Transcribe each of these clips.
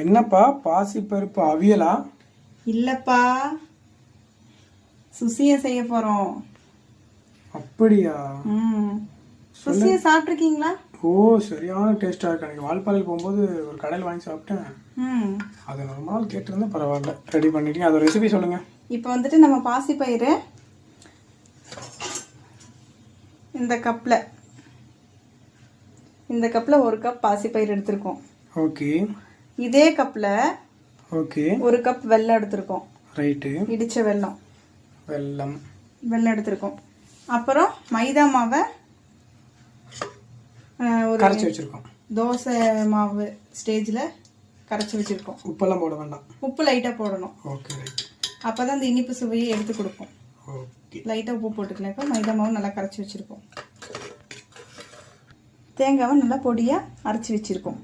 என்னப்பா பாசிப்பருப்பு அவியலா? இல்லப்பா, சுசிய செய்ய போறோம். அப்படியா? சுசிய சாப்பிட்ருக்கீங்களா? ஓ, சரியான டேஸ்டா இருக்கு. எனக்கு வால்பாறையில் போகும்போது ஒரு கடையில் வாங்கி சாப்பிட்டேன். அது ரொம்ப நாள் கேட்டிருந்தா பரவாயில்ல, ரெடி பண்ணிட்டீங்க. அதோட ரெசிபி சொல்லுங்க. இப்போ வந்துட்டு நம்ம பாசிப்பயிறு இந்த கப்பில் ஒரு கப் பாசிப்பயிறு எடுத்திருக்கோம். ஓகே. இதே கப்பில் ஓகே, ஒரு கப் வெல்லம் எடுத்திருக்கோம். ரைட்டு. இடிச்ச வெல்லம் எடுத்திருக்கோம். அப்புறம் மைதா மாவை ஒரு கரைச்சி வச்சிருக்கோம். தோசை மாவு ஸ்டேஜில் கரைச்சி வச்சுருக்கோம். உப்பெல்லாம் போட வேண்டாம். உப்பு லைட்டாக போடணும். Okay, right. அப்போ தான் அந்த இனிப்பு சுவையை எடுத்து கொடுக்கும். ஓகே, லைட்டாக உப்பு போட்டுக்கலாம். இப்போ மைதா மாவு நல்லா கரைச்சி வச்சுருக்கோம். தேங்காவை நல்லா பொடியாக அரைச்சி வச்சுருக்கோம்.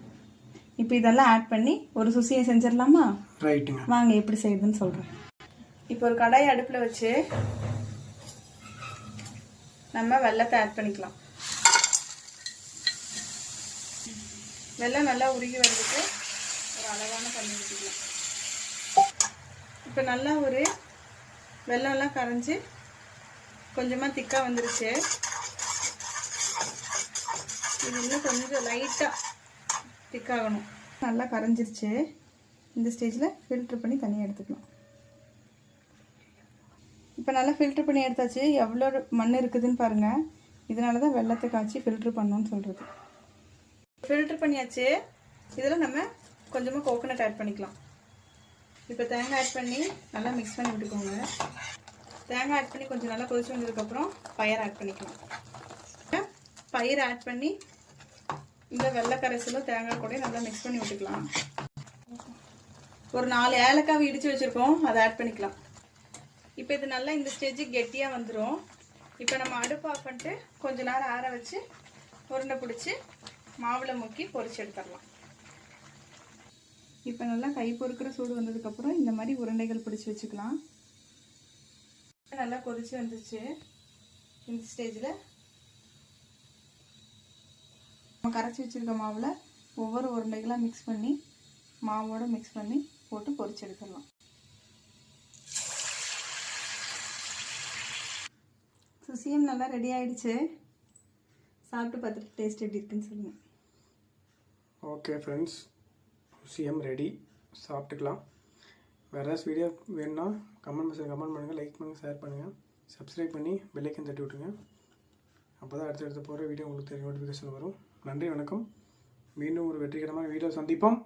இப்போ இதெல்லாம் ஆட் பண்ணி ஒரு சுசியை செஞ்சிடலாமா? ரைட்டுங்க. வாங்க எப்படி செய்யுதுன்னு சொல்கிறேன். இப்போ ஒரு கடாயை அடுப்பில் வச்சு நம்ம வெல்லத்தை ஆட் பண்ணிக்கலாம். வெல்லம் நல்லா உருகி வர்றதுக்கு ஒரு அழகான தண்ணி ஊற்றிக்கலாம். இப்போ நல்லா ஒரு வெல்லம்லாம் கரைஞ்சி கொஞ்சமாக திக்காக வந்துருச்சு. இது இன்னும் கொஞ்சம் லைட்டாக திக்காகணும். நல்லா கரைஞ்சிருச்சு. இந்த ஸ்டேஜில் ஃபில்ட்ரு பண்ணி தனியாக எடுத்துக்கலாம். இப்போ நல்லா ஃபில்ட்ரு பண்ணி எடுத்தாச்சு. எவ்வளோ மண் இருக்குதுன்னு பாருங்கள். இதனால தான் வெல்லத்தை காய்ச்சி ஃபில்ட்ரு பண்ணணும்னு சொல்கிறது. ஃபில்ட்ரு பண்ணியாச்சு. இதில் நம்ம கொஞ்சமாக கோகோனட் ஆட் பண்ணிக்கலாம். இப்போ தேங்காய் ஆட் பண்ணி நல்லா மிக்ஸ் பண்ணி விட்டுக்கோங்க. தேங்காய் ஆட் பண்ணி கொஞ்சம் நல்லா கொதிச்சு வந்ததுக்கப்புறம் பயிர் ஆட் பண்ணிக்கலாம். பயிர் ஆட் பண்ணி இந்த வெள்ளை கரைசலும் தேங்காய் கூட நல்லா மிக்ஸ் பண்ணி விட்டுக்கலாம். ஒரு 4 ஏலக்காவை இடித்து வச்சுருக்கோம், அதை ஆட் பண்ணிக்கலாம். இப்போ இது நல்லா இந்த ஸ்டேஜுக்கு கெட்டியாக வந்துடும். இப்போ நம்ம அடுப்பு ஆஃப் பண்ணிட்டு கொஞ்சம் நேரம் ஆற வச்சு உருண்டை பிடிச்சி மாவில் முக்கி பொரிச்சு எடுத்துடலாம். இப்போ நல்லா கை பொறுக்கிற சூடு வந்ததுக்கப்புறம் இந்த மாதிரி உருண்டைகள் பிடிச்சி வச்சுக்கலாம். நல்லா கொதிச்சு வந்துச்சு. இந்த ஸ்டேஜில் நம்ம கரைச்சி வச்சுருக்க மாவில் ஒவ்வொரு உருண்டைகளாக மிக்ஸ் பண்ணி மாவோடு மிக்ஸ் பண்ணி போட்டு பொரிச்சு எடுத்துடலாம். சுசியும் நல்லா ரெடி ஆகிடுச்சு. சாப்பிட்டு பார்த்துட்டு டேஸ்ட் எப்படி இருக்குன்னு சொல்லுங்கள். ஓகே ஃப்ரெண்ட்ஸ், சுசியம் ரெடி, சாப்பிட்டுக்கலாம். வேறு ஏதாச்சும் வீடியோ வேணும்னா கமெண்ட் பாக்ஸில் கமெண்ட் பண்ணுங்கள், லைக் பண்ணுங்கள், ஷேர் பண்ணுங்கள், சப்ஸ்கிரைப் பண்ணி பெல் ஐக்கன் தட்டி விட்டுருங்க. அப்போ தான் அடுத்தடுத்து போகிற வீடியோ உங்களுக்கு நோட்டிஃபிகேஷன் வரும். நன்றி, வணக்கம். மீண்டும் ஒரு வெற்றிகரமான வீடியோ சந்திப்போம்.